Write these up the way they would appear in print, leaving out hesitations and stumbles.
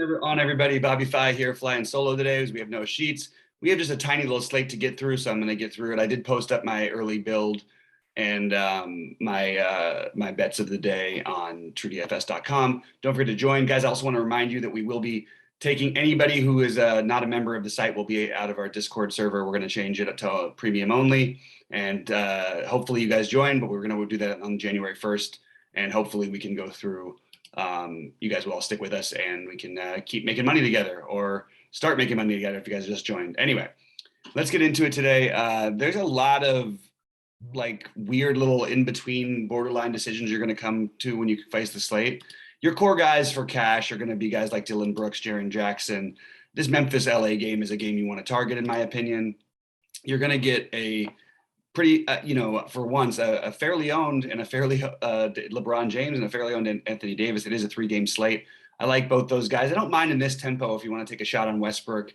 On everybody? BobbyFi here, flying solo today because we have no sheets. We have just a tiny little slate to get through, so I'm going to get through it. I did post up my early build and my bets of the day on TrueDFS.com. Don't forget to join, guys. I also want to remind you that we will be taking anybody who is not a member of the site will be out of our Discord server. We're going to change it to premium only, and hopefully you guys join. But we're going to do that on January 1st, and hopefully we can go through. You guys will all stick with us and we can keep making money together or start making money together if you guys just joined. Anyway, let's get into it today. There's a lot of like weird little in-between borderline decisions you're going to come to when you face the slate. Your core guys for cash are going to be guys like Dylan Brooks, Jaren Jackson. This Memphis LA game is a game you want to target, in my opinion. You're going to get a pretty, for once, a fairly owned and a fairly LeBron James and a fairly owned Anthony Davis. It is a 3-game slate. I like both those guys. I don't mind in this tempo if you want to take a shot on Westbrook.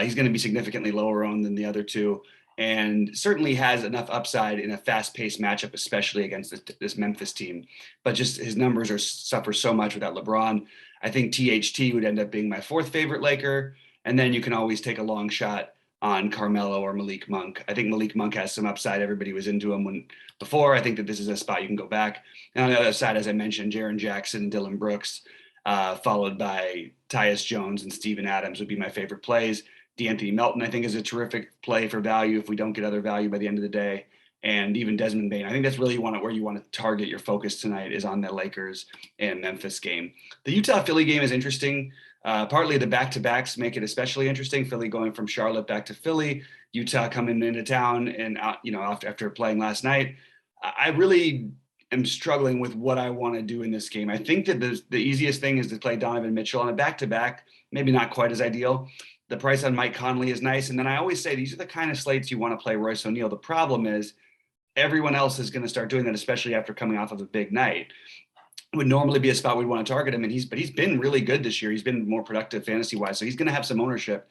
He's going to be significantly lower owned than the other two, and certainly has enough upside in a fast-paced matchup, especially against this Memphis team. But just his numbers suffer so much without LeBron. I think THT would end up being my fourth favorite Laker, and then you can always take a long shot on Carmelo or Malik Monk. I think Malik Monk has some upside. Everybody was into him before. I think that this is a spot you can go back. And on the other side, as I mentioned, Jaren Jackson, Dylan Brooks, followed by Tyus Jones and Steven Adams would be my favorite plays. DeAnthony Melton, I think, is a terrific play for value if we don't get other value by the end of the day. And even Desmond Bane. I think that's really where you want to target your focus tonight is on the Lakers and Memphis game. The Utah-Philly game is interesting. Partly the back-to-backs make it especially interesting. Philly going from Charlotte back to Philly, Utah coming into town and out, after playing last night. I really am struggling with what I want to do in this game. I think that the easiest thing is to play Donovan Mitchell on a back-to-back, maybe not quite as ideal. The price on Mike Conley is nice. And then I always say these are the kind of slates you want to play Royce O'Neal. The problem is everyone else is going to start doing that, especially after coming off of a big night. Would normally be a spot we'd want to target him, and he's been really good this year. He's been more productive fantasy wise, so he's going to have some ownership.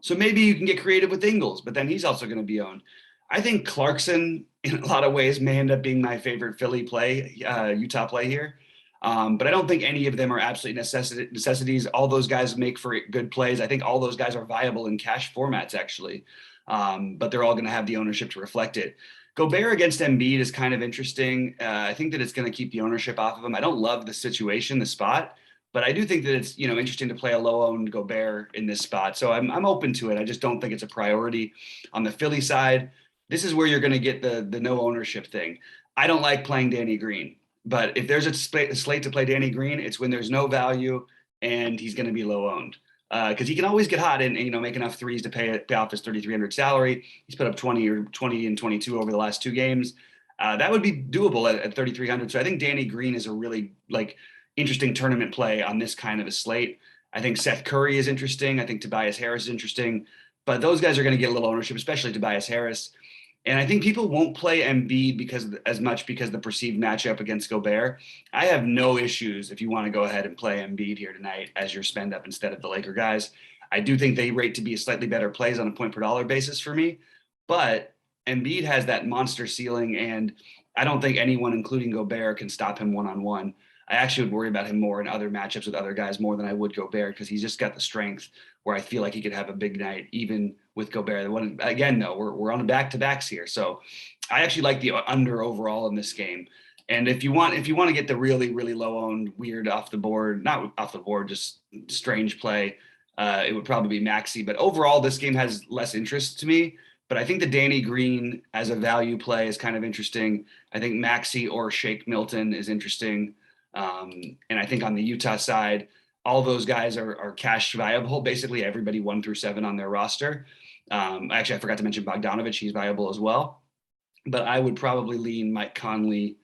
So maybe you can get creative with Ingles, but then he's also going to be owned. I think Clarkson, in a lot of ways, may end up being my favorite Philly play, Utah play here. But I don't think any of them are absolute necessities. All those guys make for good plays. I think all those guys are viable in cash formats, actually, but they're all going to have the ownership to reflect it. Gobert against Embiid is kind of interesting. I think that it's going to keep the ownership off of him. I don't love the situation, the spot, but I do think that it's, interesting to play a low-owned Gobert in this spot. So I'm open to it. I just don't think it's a priority. On the Philly side, this is where you're going to get the no ownership thing. I don't like playing Danny Green, but if there's a slate to play Danny Green, it's when there's no value and he's going to be low-owned. Because he can always get hot and make enough threes to pay off his 3,300 salary. He's put up 20 and 22 over the last 2 games. That would be doable at 3,300. So I think Danny Green is a really interesting tournament play on this kind of a slate. I think Seth Curry is interesting. I think Tobias Harris is interesting. But those guys are going to get a little ownership, especially Tobias Harris. And I think people won't play Embiid because the perceived matchup against Gobert. I have no issues if you want to go ahead and play Embiid here tonight as your spend up instead of the Laker guys. I do think they rate to be slightly better plays on a point per dollar basis for me, but Embiid has that monster ceiling, and I don't think anyone, including Gobert, can stop him one-on-one. I actually would worry about him more in other matchups with other guys more than I would Gobert because he's just got the strength where I feel like he could have a big night even with Gobert. Again, though, we're on the back-to-backs here. So I actually like the under overall in this game. And if you want to get the really, really low-owned, weird not off the board, just strange play, it would probably be Maxey. But overall, this game has less interest to me. But I think the Danny Green as a value play is kind of interesting. I think Maxey or Shake Milton is interesting. And I think on the Utah side, all those guys are cash viable. Basically, everybody 1 through 7 on their roster. Actually, I forgot to mention Bogdanovich. He's viable as well. But I would probably lean Mike Conley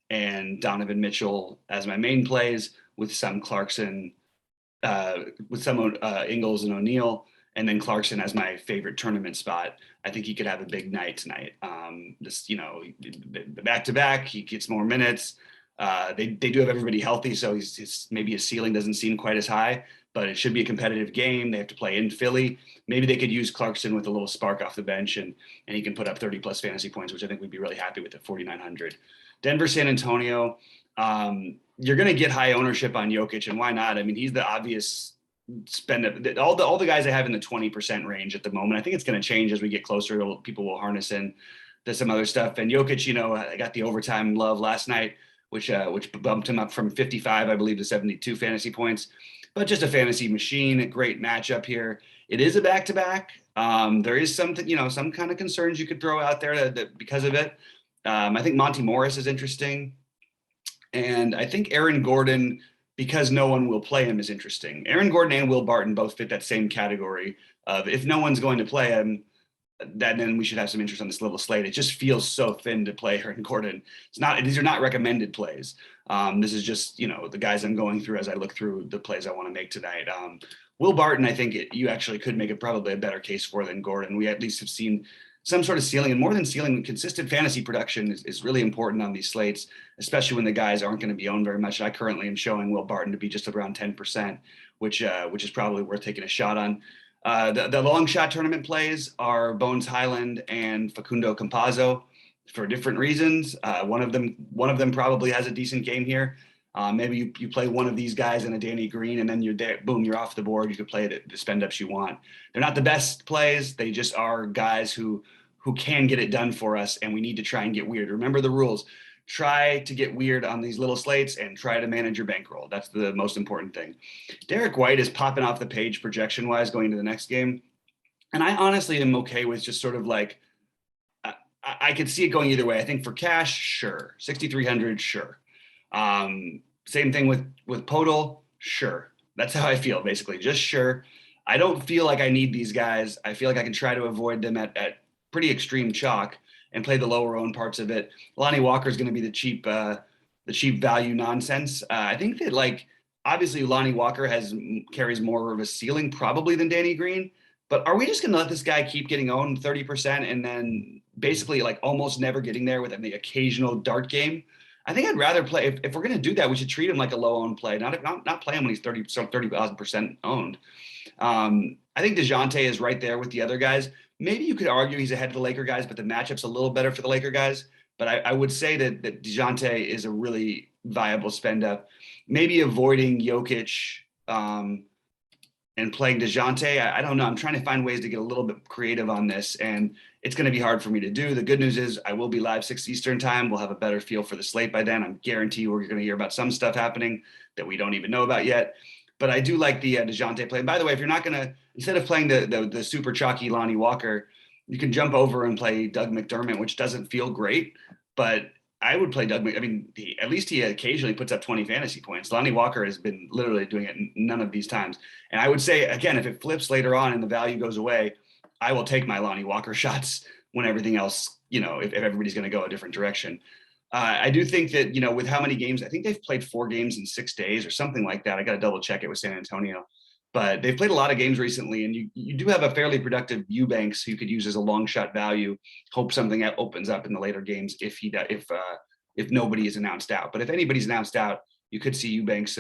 and Donovan Mitchell as my main plays with some Clarkson, with some Ingles and O'Neal, and then Clarkson as my favorite tournament spot. I think he could have a big night tonight. The back-to-back, he gets more minutes. They do have everybody healthy, so maybe his ceiling doesn't seem quite as high, but it should be a competitive game. They have to play in Philly. Maybe they could use Clarkson with a little spark off the bench, and he can put up 30-plus fantasy points, which I think we'd be really happy with at 4,900. Denver, San Antonio, you're going to get high ownership on Jokic, and why not? I mean, he's the obvious spend it. All the guys I have in the 20% range at the moment. I think it's going to change as we get closer. People will harness in to some other stuff. And Jokic, you know, I got the overtime love last night, which bumped him up from 55, I believe, to 72 fantasy points. But just a fantasy machine, a great matchup here. It is a back-to-back. There is something, you know, some kind of concerns you could throw out there that because of it. I think Monty Morris is interesting. And I think Aaron Gordon, because no one will play him, is interesting. Aaron Gordon and Will Barton both fit that same category of if no one's going to play him, then we should have some interest on this little slate. It just feels so thin to play Aaron Gordon. These are not recommended plays. This is just, you know, the guys I'm going through as I look through the plays I want to make tonight. Will Barton, I think you actually could make it probably a better case for than Gordon. We at least have seen some sort of ceiling, and more than ceiling, consistent fantasy production is really important on these slates, especially when the guys aren't going to be owned very much. I currently am showing Will Barton to be just around 10%, which is probably worth taking a shot on. The long shot tournament plays are Bones Highland and Facundo Campazzo for different reasons. One of them probably has a decent game here. Maybe you play one of these guys in a Danny Green, and then you're there, boom, you're off the board. You could play the spend ups you want. They're not the best plays. They just are guys who can get it done for us, and we need to try and get weird. Remember the rules. Try to get weird on these little slates and try to manage your bankroll. That's the most important thing. Derek White is popping off the page projection-wise going into the next game. And I honestly am okay with just sort of like, I could see it going either way. I think for cash, sure. 6,300, sure. Same thing with Podol, sure. That's how I feel, basically, just sure. I don't feel like I need these guys. I feel like I can try to avoid them at pretty extreme chalk and play the lower owned parts of it. Lonnie Walker is going to be the cheap value nonsense. I think that, like, obviously Lonnie Walker carries more of a ceiling probably than Danny Green, but are we just going to let this guy keep getting owned 30% and then basically like almost never getting there with the occasional dart game? I think I'd rather play, if we're going to do that, we should treat him like a low owned play, not play him when he's 30,000% owned. I think DeJounte is right there with the other guys. Maybe you could argue he's ahead of the Laker guys, but the matchup's a little better for the Laker guys. But I would say that DeJounte is a really viable spend up. Maybe avoiding Jokic and playing DeJounte. I don't know. I'm trying to find ways to get a little bit creative on this, and it's going to be hard for me to do. The good news is I will be live 6 Eastern time. We'll have a better feel for the slate by then. I'm guarantee we're going to hear about some stuff happening that we don't even know about yet. But I do like the DeJounte play. And by the way, if you're not going to, instead of playing the super chalky Lonnie Walker, you can jump over and play Doug McDermott, which doesn't feel great. But I would play Doug. I mean, at least he occasionally puts up 20 fantasy points. Lonnie Walker has been literally doing it none of these times. And I would say, again, if it flips later on and the value goes away, I will take my Lonnie Walker shots when everything else, you know, if everybody's going to go a different direction. I do think that, you know, with how many games, I think they've played 4 games in 6 days or something like that. I got to double check it with San Antonio. But they've played a lot of games recently, and you do have a fairly productive Eubanks who you could use as a long shot value. Hope something that opens up in the later games if nobody is announced out. But if anybody's announced out, you could see Eubanks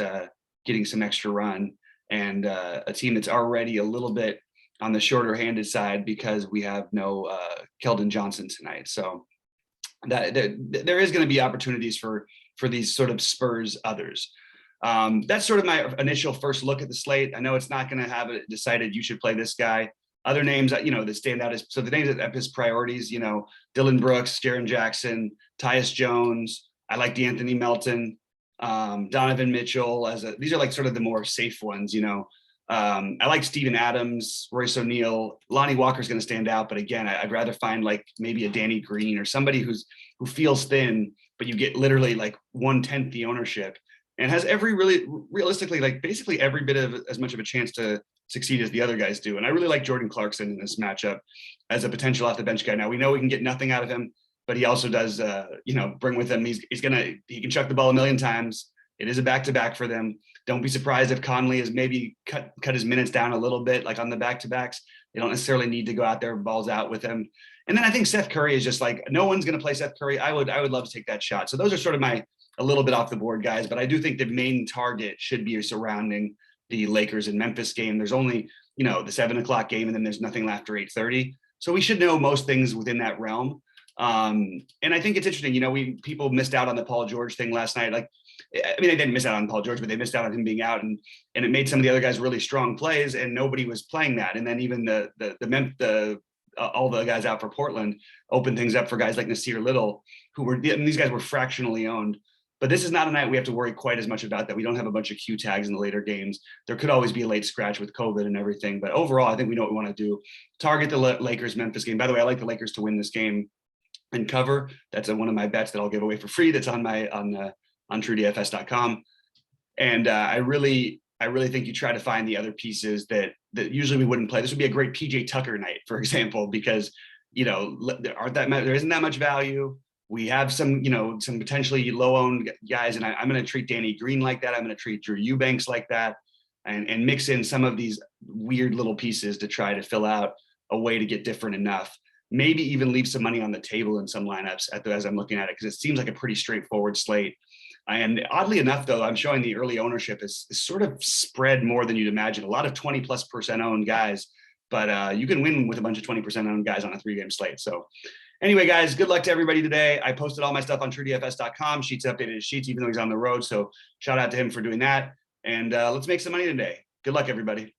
getting some extra run, and a team that's already a little bit on the shorter handed side because we have no Keldon Johnson tonight. So that there is going to be opportunities for these sort of Spurs others. That's sort of my initial first look at the slate. I know it's not going to have it decided you should play this guy. Other names that, you know, that stand out so the names that have his priorities, you know, Dylan Brooks, Jaren Jackson, Tyus Jones. I like DeAnthony Melton, Donovan Mitchell these are like sort of the more safe ones, you know. I like Steven Adams, Royce O'Neal. Lonnie Walker's going to stand out, but again, I'd rather find like maybe a Danny Green or somebody who feels thin, but you get literally like 1/10 the ownership and has realistically, like basically every bit of as much of a chance to succeed as the other guys do. And I really like Jordan Clarkson in this matchup as a potential off the bench guy. Now we know we can get nothing out of him, but he also does, you know, bring with him. He can chuck the ball a million times. It is a back-to-back for them. Don't be surprised if Conley has maybe cut his minutes down a little bit, like on the back-to-backs. They don't necessarily need to go out there balls out with him. And then I think Seth Curry is just like, no one's going to play Seth Curry. I would love to take that shot. So those are sort of my a little bit off the board guys, but I do think the main target should be surrounding the Lakers and Memphis game. There's only, you know, the 7 o'clock game, and then there's nothing after 8:30. So we should know most things within that realm. And I think it's interesting, you know, people missed out on the Paul George thing last night. Like, I mean, they didn't miss out on Paul George, but they missed out on him being out, and it made some of the other guys really strong plays, and nobody was playing that. And then even all the guys out for Portland opened things up for guys like Nasir Little, these guys were fractionally owned. But this is not a night we have to worry quite as much about that. We don't have a bunch of Q tags in the later games. There could always be a late scratch with COVID and everything. But overall, I think we know what we want to do. Target the Lakers-Memphis game. By the way, I like the Lakers to win this game and cover. That's one of my bets that I'll give away for free. That's on TrueDFS.com. And I really think you try to find the other pieces that usually we wouldn't play. This would be a great PJ Tucker night, for example, because there isn't that much value. We have some potentially low-owned guys, and I'm going to treat Danny Green like that. I'm going to treat Drew Eubanks like that, and mix in some of these weird little pieces to try to fill out a way to get different enough. Maybe even leave some money on the table in some lineups as I'm looking at it, because it seems like a pretty straightforward slate. And oddly enough, though, I'm showing the early ownership is sort of spread more than you'd imagine. A lot of 20+% owned guys, but you can win with a bunch of 20% owned guys on a 3-game slate. So anyway, guys, good luck to everybody today. I posted all my stuff on TrueDFS.com. Sheets updated his sheets, even though he's on the road. So shout out to him for doing that. And let's make some money today. Good luck, everybody.